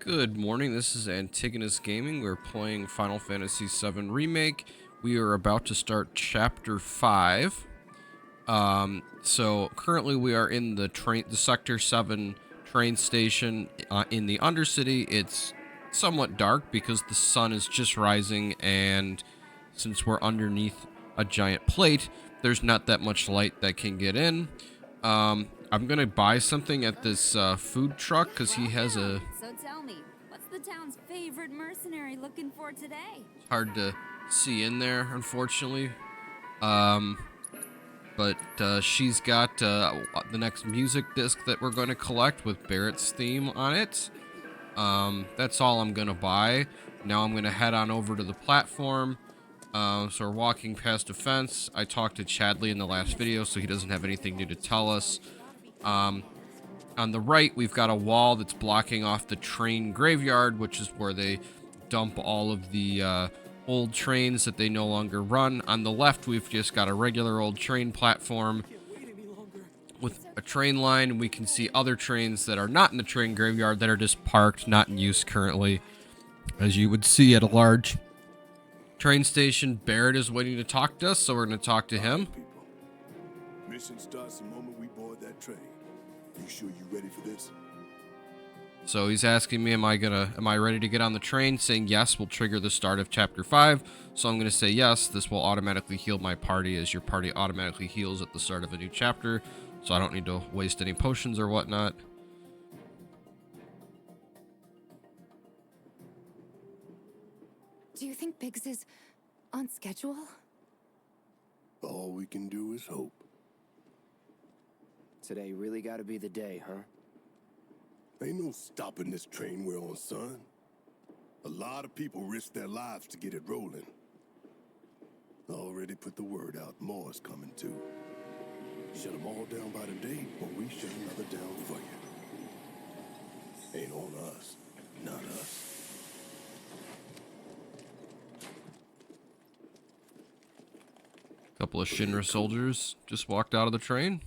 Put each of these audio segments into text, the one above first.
Good morning, this is Antigonus Gaming. We're playing Final Fantasy VII Remake. We are about to start Chapter 5. So currently we are in the Sector 7 train station in the Undercity. It's somewhat dark because the sun is just rising, and since we're underneath a giant plate, there's not that much light that can get in. I'm gonna buy something at this food truck because he has a... So tell me, what's the town's favorite mercenary looking for today? It's hard to see in there, unfortunately. But she's got the next music disc that we're going to collect with Barret's theme on it. That's all I'm gonna buy. Now I'm gonna head on over to the platform. So we're walking past a fence. I talked to Chadley in the last video, so he doesn't have anything new to tell us. On the right, we've got a wall that's blocking off the train graveyard, which is where they dump all of the old trains that they no longer run. On the left, we've just got a regular old train platform with a train line, and we can see other trains that are not in the train graveyard that are just parked, not in use currently. As you would see at a large train station, Barret is waiting to talk to us, so we're going to talk to him. Mission starts the moment we board that train. You sure you ready for this? So he's asking me, am I ready to get on the train? Saying yes will trigger the start of Chapter 5. So I'm going to say yes. This will automatically heal my party, as your party automatically heals at the start of a new chapter. So I don't need to waste any potions or whatnot. Do you think Biggs is on schedule? All we can do is hope. Today really gotta be the day, huh? Ain't no stopping this train we're on, son. A lot of people risk their lives to get it rolling. Already put the word out, more's coming too. Shut them all down by the day, or we shut another down for you. Ain't on us, not us. A couple of Shinra soldiers just walked out of the train.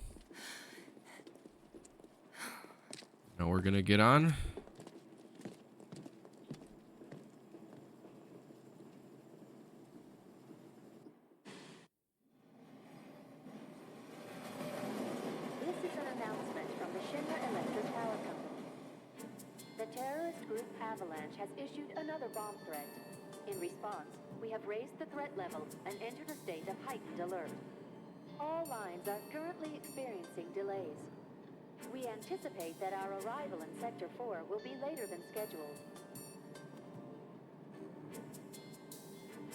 Now we're gonna get on. This is an announcement from the Shinra Electric Power Company. The terrorist group Avalanche has issued another bomb threat. In response, we have raised the threat level and entered a state of heightened alert. All lines are currently experiencing delays. We anticipate that our arrival in Sector 4 will be later than scheduled.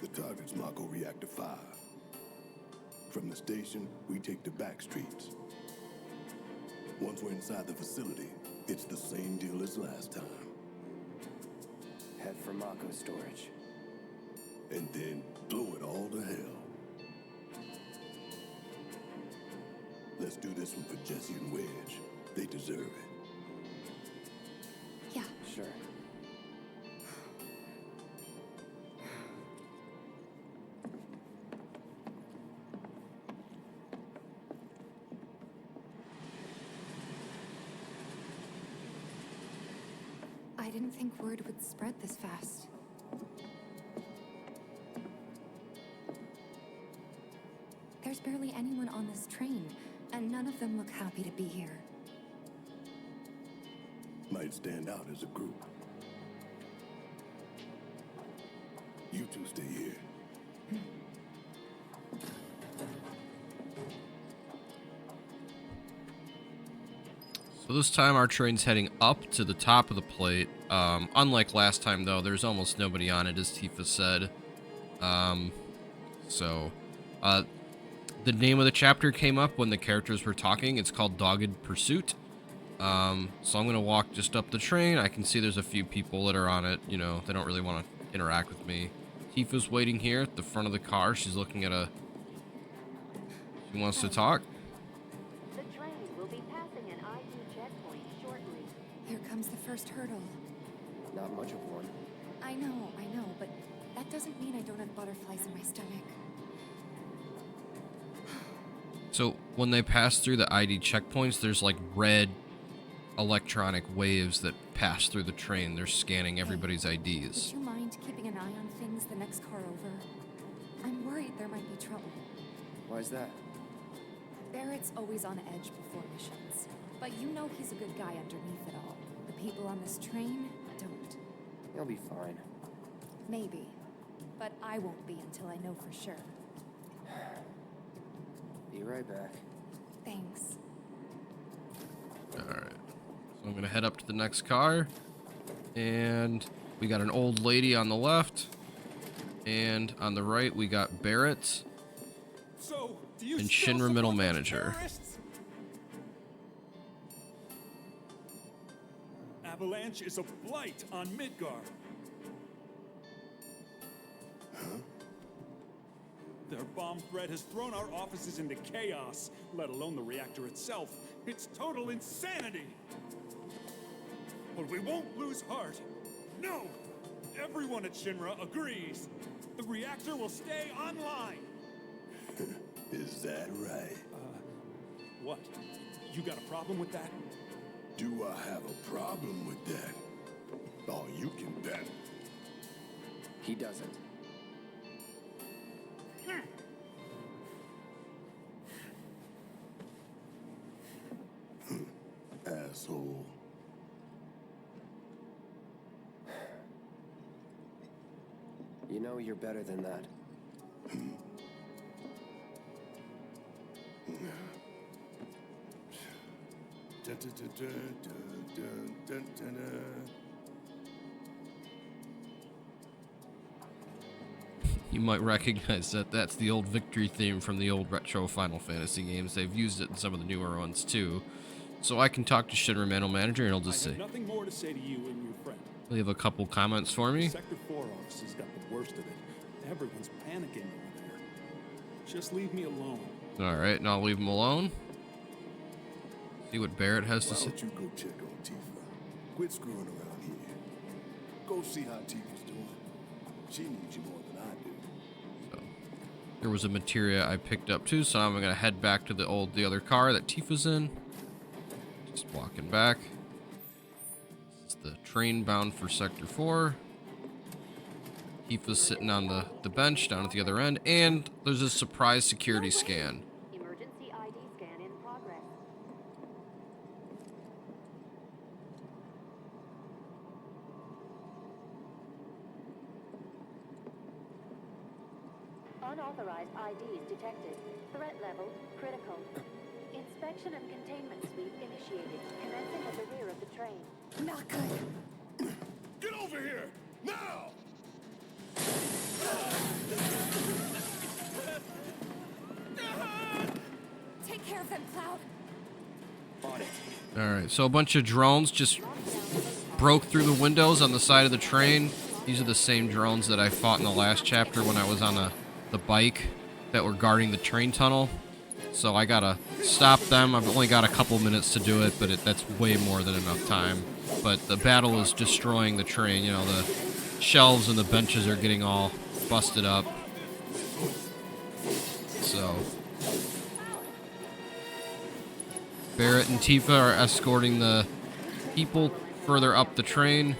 The target's Mako Reactor 5. From the station, we take the back streets. Once we're inside the facility, it's the same deal as last time. Head for Mako storage. And then blow it all to hell. Let's do this one for Jesse and Wedge. They deserve it. Yeah. Sure. I didn't think word would spread this fast. There's barely anyone on this train, and none of them look happy to be here. Might stand out as a group. You two stay here. So this time our train's heading up to the top of the plate. Unlike last time, though, there's almost nobody on it, as Tifa said. The name of the chapter came up when the characters were talking. It's called Dogged Pursuit. So I'm going to walk just up the train. I can see there's a few people that are on it. You know, they don't really want to interact with me. Tifa's waiting here at the front of the car. She's looking at a... She wants to talk. The train will be passing an ID checkpoint shortly. Here comes the first hurdle. Not much of one. I know, but that doesn't mean I don't have butterflies in my stomach. So when they pass through the ID checkpoints, there's like red electronic waves that pass through the train. They're scanning everybody's Would IDs. you mind keeping an eye on things the next car over? I'm worried there might be trouble. Why is that? Barrett's always on edge before missions, but you know he's a good guy underneath it all. The people on this train don't. He'll be fine. Maybe, but I won't be until I know for sure. Be right back. Thanks. Alright. So I'm going to head up to the next car. And we got an old lady on the left. And on the right, we got Barret So, do you and still Shinra support middle those manager. terrorists? Avalanche is a blight on Midgard. Their bomb threat has thrown our offices into chaos, let alone the reactor itself. It's total insanity! But we won't lose heart. No! Everyone at Shinra agrees. The reactor will stay online. Is that right? What? You got a problem with that? Do I have a problem with that? Oh, you can bet. He doesn't. Asshole. You know you're better than that. Dun, dun, dun, dun, dun, dun, dun, dun. You might recognize that that's the old victory theme from the old retro Final Fantasy games. They've used it in some of the newer ones too. So I can talk to Shinra middle manager and he'll just I say, have nothing more to say to you and your friend. leave a couple comments for me. Sector 4 offices got the worst of it. Everyone's panicking over there. Just leave me alone. Alright, and I'll leave him alone. See what Barret has to Why say. don't you go check on Tifa? Quit screwing around here. Go see how Tifa's doing. She needs you more than I do. So, there was a materia I picked up too, so I'm gonna head back to the other car that Tifa's in. Just walking back. It's the train bound for Sector 4. Tifa's sitting on the bench down at the other end, and there's a surprise security scan. Emergency ID scan in progress. Unauthorized IDs detected. Threat level critical. Inspection and containment sweep initiated, commencing at the rear of the train. Not good. Get over here! Now! Take care of them, Cloud. On it. Alright, so a bunch of drones just broke through the windows on the side of the train. These are the same drones that I fought in the last chapter when I was on the bike that were guarding the train tunnel. So I gotta stop them. I've only got a couple minutes to do it, but that's way more than enough time. But the battle is destroying the train. You know, the shelves and the benches are getting all busted up. So Barret and Tifa are escorting the people further up the train.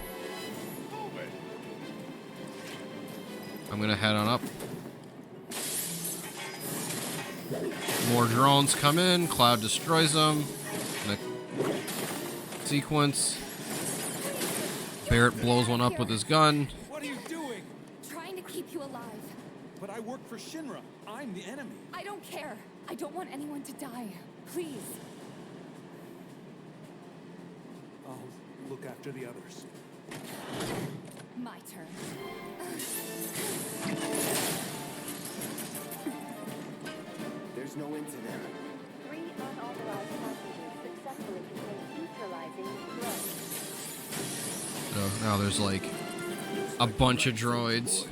I'm gonna head on up. More drones come in. Cloud destroys them. Next sequence. Barret blows one up with his gun. What are you doing? Trying to keep you alive. But I work for Shinra. I'm the enemy. I don't care. I don't want anyone to die. Please. I'll look after the others. My turn. There's no end to them. 3 unauthorized passengers successfully contained, neutralizing threat. So now there's like a bunch of droids.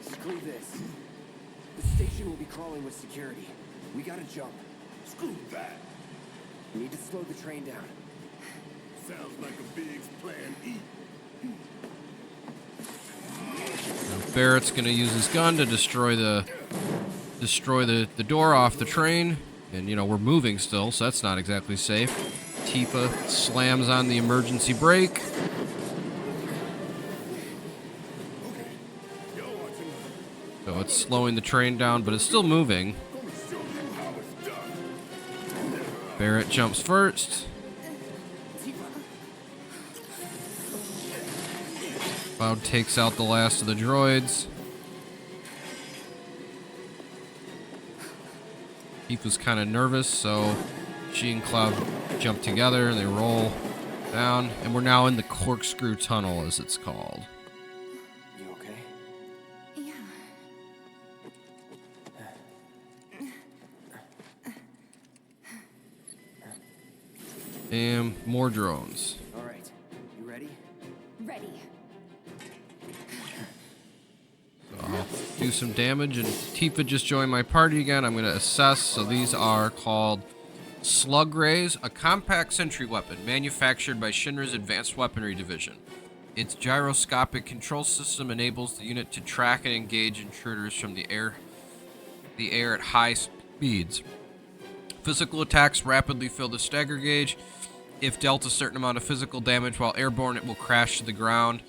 Screw this. The station will be crawling with security. We gotta jump. Screw that. We need to slow the train down. Sounds like a Biggs plan E. Now Barrett's gonna use his gun to destroy the door off the train. And you know, we're moving still, so that's not exactly safe. Tifa slams on the emergency brake. So it's slowing the train down, but it's still moving. Barret jumps first. Cloud takes out the last of the droids. Tifa's kind of nervous, so she and Cloud jump together and they roll down. And we're now in the corkscrew tunnel, as it's called. You okay? Yeah. And more drones. All right. You ready? Ready. So I'll do some damage, and Tifa just joined my party again. I'm going to assess. So these are called Slug Rays, a compact sentry weapon manufactured by Shinra's Advanced Weaponry Division. Its gyroscopic control system enables the unit to track and engage intruders from the air at high speeds. Physical attacks rapidly fill the stagger gauge. If dealt a certain amount of physical damage while airborne, it will crash to the ground.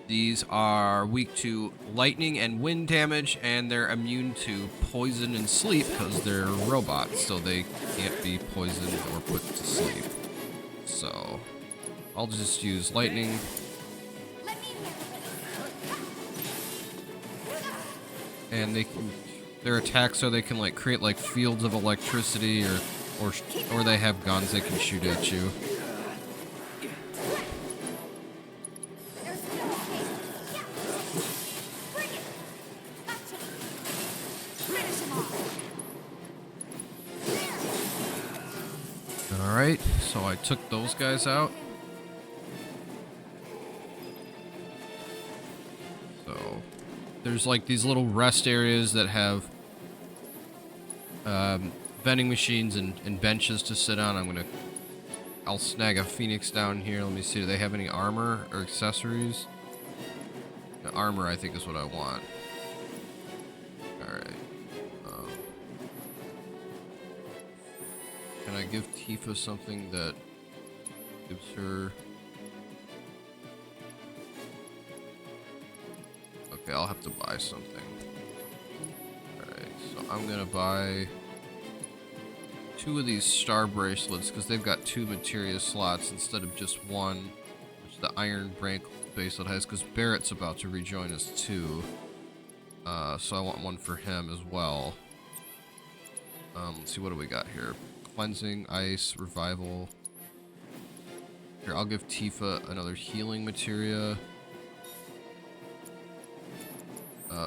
These are weak to lightning and wind damage, and they're immune to poison and sleep because they're robots, so they can't be poisoned or put to sleep. So I'll just use lightning. And their attacks are they can like create like fields of electricity, or they have guns they can shoot at you. Alright, so I took those guys out. So there's like these little rest areas that have vending machines and benches to sit on. I'll snag a Phoenix down here. Let me see, do they have any armor or accessories? The armor, I think, is what I want. Alright. Can I give Tifa something that gives her... Okay, I'll have to buy something. Alright, so I'm gonna buy 2 of these star bracelets because they've got 2 materia slots instead of just 1, which the iron bracelet has, because Barret's about to rejoin us too. So I want one for him as well. Let's see, what do we got here? Cleansing, ice, revival. Here, I'll give Tifa another healing materia.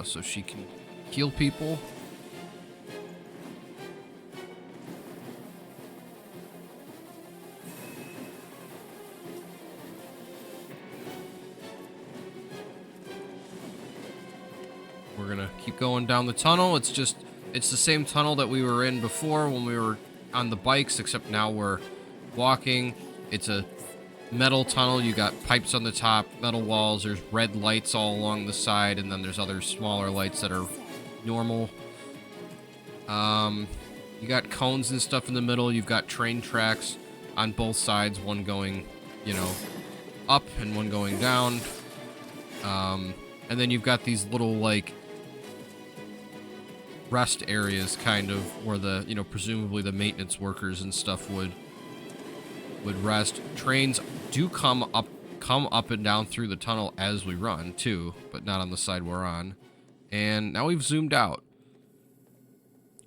So she can heal people. We're gonna keep going down the tunnel. It's the same tunnel that we were in before when we were on the bikes, except now we're walking. It's a metal tunnel. You got pipes on the top, metal walls. There's red lights all along the side, and then there's other smaller lights that are normal. You got cones and stuff in the middle. You've got train tracks on both sides, one going, up and one going down. And then you've got these little like rest areas, kind of, where the presumably the maintenance workers and stuff would rest. Trains do come up and down through the tunnel as we run too, but not on the side we're on. And now we've zoomed out.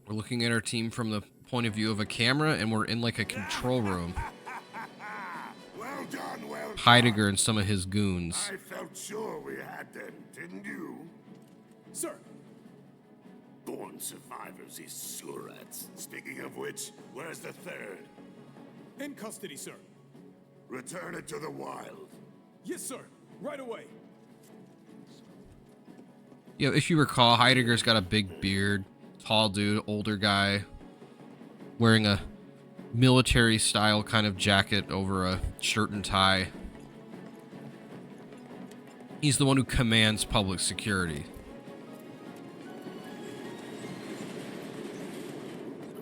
We're looking at our team from the point of view of a camera, and we're in like a control room. Well done, well done. Heidegger and some of his goons. I felt sure we had them, didn't you? Sir, Born survivors, these surats. Speaking of which, where's the third? in custody, sir. Return it to the wild. Yes, sir. Right away. Yeah, if you recall, Heidegger's got a big beard, tall dude, older guy, wearing a military style kind of jacket over a shirt and tie. He's the one who commands public security.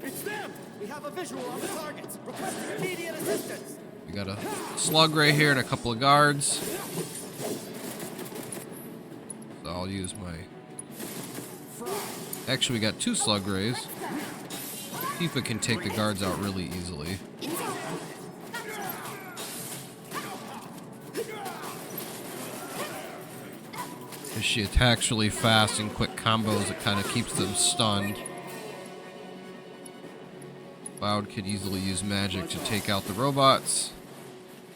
It's them! We have a visual on the targets. Requesting immediate assistance. We got a slug right here and a couple of guards. So I'll use my... Actually, we got 2 slug rays. Tifa can take the guards out really easily. As she attacks really fast and quick combos, it kind of keeps them stunned. Cloud could easily use magic to take out the robots.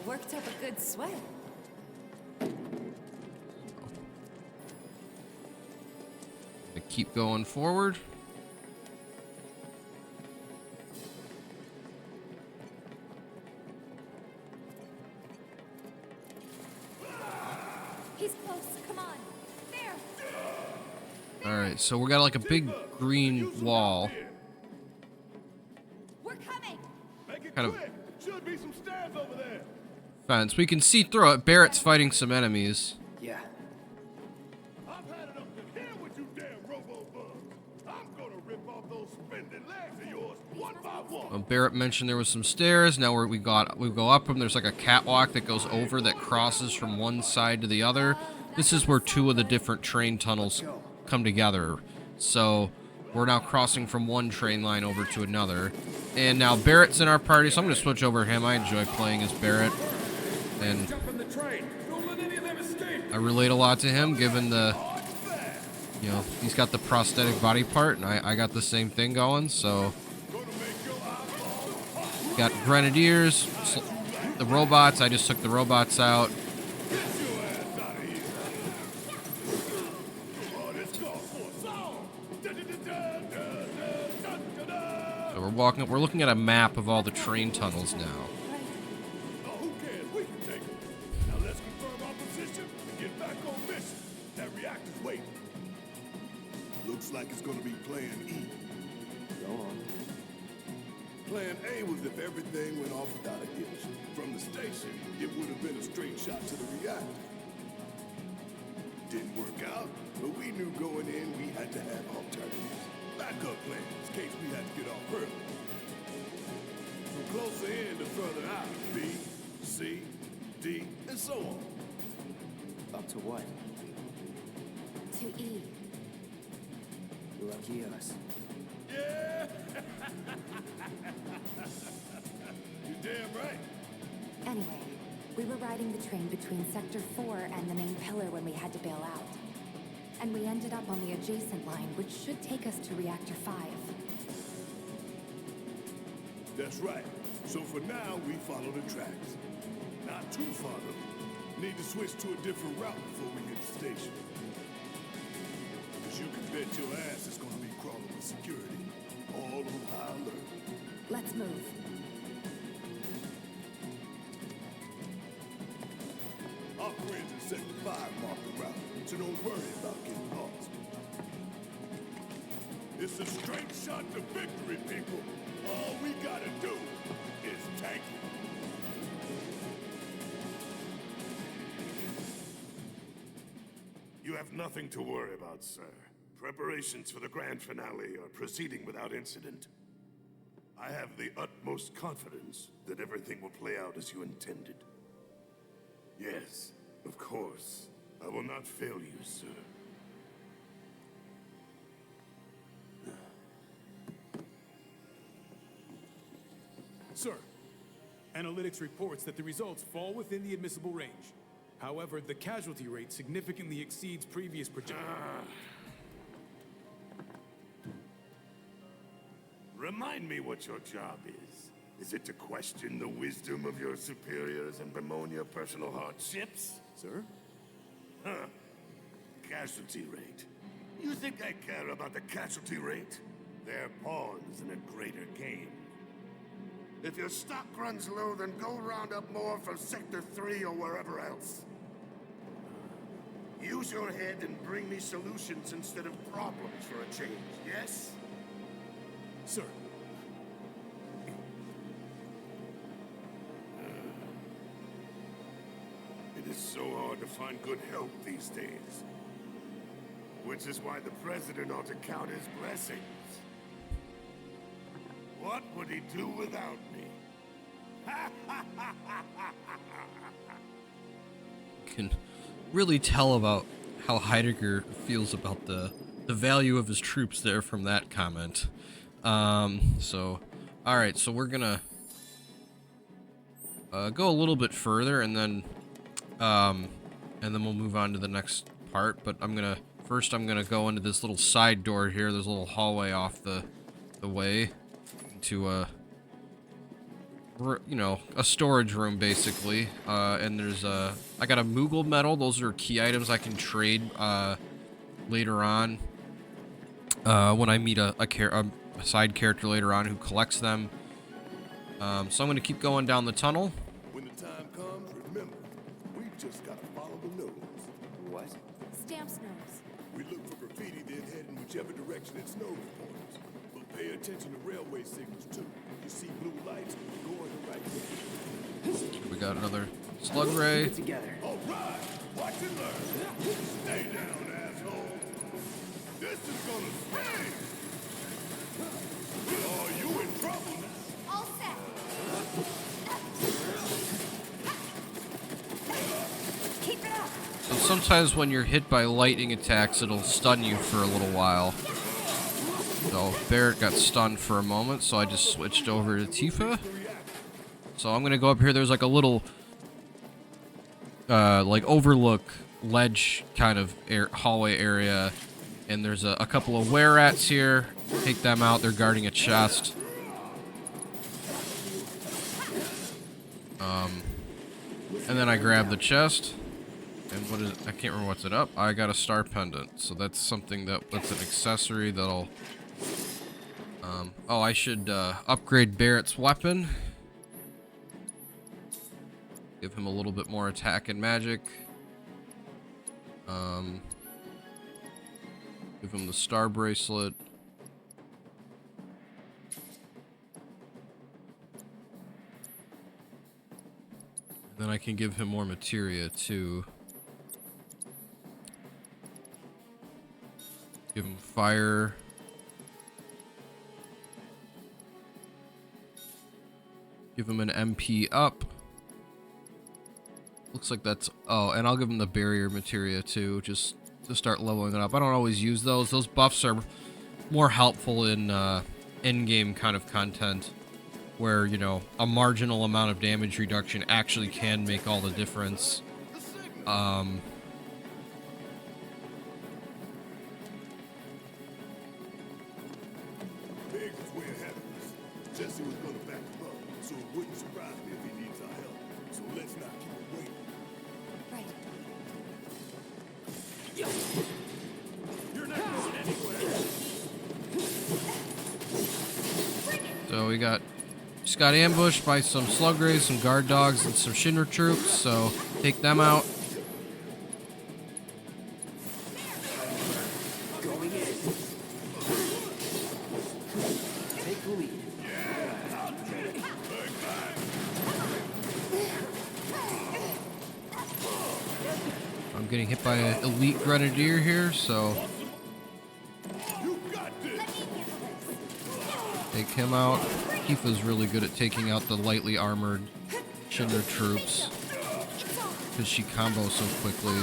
Worked up a good sweat. I keep going forward. He's close. Come on. There. Alright, so we got like a big green wall. We're coming. Kind of Should be some stairs over there. fence. We can see through it. Barret's fighting some enemies. Yeah. I've had it up to here with you damn robo-bug. I'm gonna rip off those spindly legs of yours one by one. Barret mentioned there was some stairs. Now we go up them. There's like a catwalk that goes over that crosses from one side to the other. This is where 2 of the different train tunnels come together. So we're now crossing from one train line over to another. And now Barret's in our party, so I'm going to switch over him. I enjoy playing as Barret. And I relate a lot to him, given the, you know, he's got the prosthetic body part, and I got the same thing going, so. Got Grenadiers, the robots, I just took the robots out. So we're looking at a map of all the train tunnels now. Who cares? We can take them. Now let's confirm our position and get back on mission. That reactor's waiting. Looks like it's gonna be Plan E. Go on. Plan A was if everything went off without a hitch. From the station, it would have been a straight shot to the reactor. Didn't work out, but we knew going in we had to have alternatives. Backup plans in case we had to get off early. From closer in to further out, B, C, D, and so on. Up to what? To E. Lucky us. Yeah! You're damn right. Anyway, we were riding the train between Sector 4 and the main pillar when we had to bail out. And we ended up on the adjacent line, which should take us to Reactor 5. That's right. So for now, we follow the tracks. Not too far though. Need to switch to a different route before we hit the station. Cause you can bet your ass it's gonna be crawling with security. All on high alert. Let's move. Our friends in Sector 5 mark the route, so don't worry about getting lost. It's a straight shot to victory, people. All we gotta do is tank it. You have nothing to worry about, sir. Preparations for the grand finale are proceeding without incident. I have the utmost confidence that everything will play out as you intended. Yes, of course. I will not fail you, sir. Sir, analytics reports that the results fall within the admissible range. However, the casualty rate significantly exceeds previous projections. Remind me what your job is. Is it to question the wisdom of your superiors and bemoan your personal hardships? Sir? Huh. Casualty rate. You think I care about the casualty rate? They're pawns in a greater game. If your stock runs low, then go round up more from Sector 3 or wherever else. Use your head and bring me solutions instead of problems for a change, yes? Sir. It is so hard to find good help these days. Which is why the President ought to count his blessings. What would he do without me? Can really tell about how Heidegger feels about the value of his troops there from that comment. So, all right, so we're gonna go a little bit further, and then we'll move on to the next part. But I'm gonna go into this little side door here. There's a little hallway off the way into a storage room basically. And there's I got a Moogle medal. Those are key items I can trade later on when I meet a side character later on who collects them. So I'm gonna keep going down the tunnel. When the time comes, remember, we just gotta follow the nose. What? Stamp's nose. We look for graffiti, then head in whichever direction its nose points. But pay attention to railway signals too. You see blue lights, go in the right direction. We got another slug ray. Get together. All right, watch and learn. Stay down, asshole. This is gonna sting. Oh, you in trouble now. All set. Keep it up. So sometimes when you're hit by lightning attacks, it'll stun you for a little while. So Barret got stunned for a moment, so I just switched over to Tifa. So I'm gonna go up here. There's like a little like overlook ledge kind of hallway area, and there's a couple of were-rats here. Take them out. They're guarding a chest. And then I grab the chest. And what is it? I can't remember what's it up. I got a star pendant. So that's something that's an accessory that'll... oh, I should upgrade Barret's weapon. Give him a little bit more attack and magic. Give him the star bracelet. Then I can give him more materia too. Give him fire. Give him an MP up. Looks like that's... Oh, and I'll give him the barrier materia too, just to start leveling it up. I don't always use those. Those buffs are more helpful in in-game kind of content, where, you know, a marginal amount of damage reduction actually can make all the difference. Biggs is where it happens. Jesse was gonna back him up, so it wouldn't surprise me if he needs our help. So let's not keep him waiting. Right. You're not going anywhere. So we just got ambushed by some slug rays, some guard dogs, and some Shinra troops, so take them out. Going in. Take the lead. I'm getting hit by an elite grenadier here, so You got this! take him out. Tifa's really good at taking out the lightly armored Shinra troops because she combos so quickly.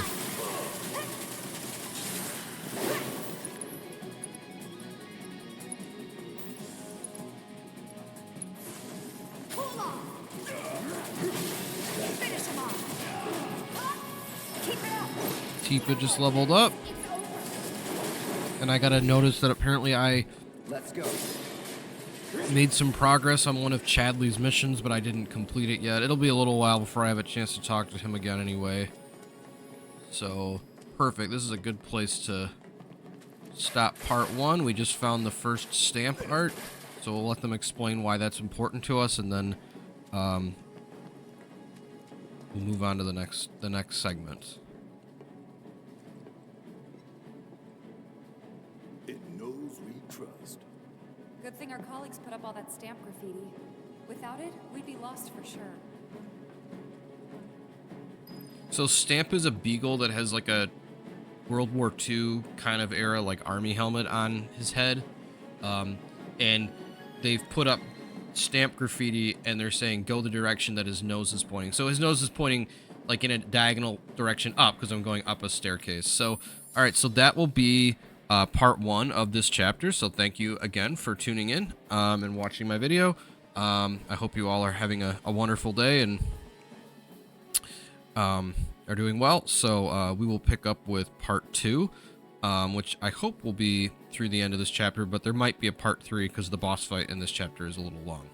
Finish him off. Keep it up. Tifa just leveled up, and I gotta notice that apparently I Let's go. made some progress on one of Chadley's missions, but I didn't complete it yet. It'll be a little while before I have a chance to talk to him again anyway. So, perfect. This is a good place to stop part one. We just found the first stamp art, so we'll let them explain why that's important to us, and then we'll move on to the next segment. It knows we trust. Good thing our colleagues put up all that stamp graffiti. Without it, we'd be lost for sure. So Stamp is a beagle that has like a World War II kind of era like army helmet on his head, and they've put up stamp graffiti, and they're saying go the direction that his nose is pointing. So his nose is pointing like in a diagonal direction up because I'm going up a staircase. So, all right, so that will be part 1 of this chapter. So thank you again for tuning in and watching my video. I hope you all are having a wonderful day and are doing well. So we will pick up with part 2, which I hope will be through the end of this chapter, but there might be a part 3 because the boss fight in this chapter is a little long.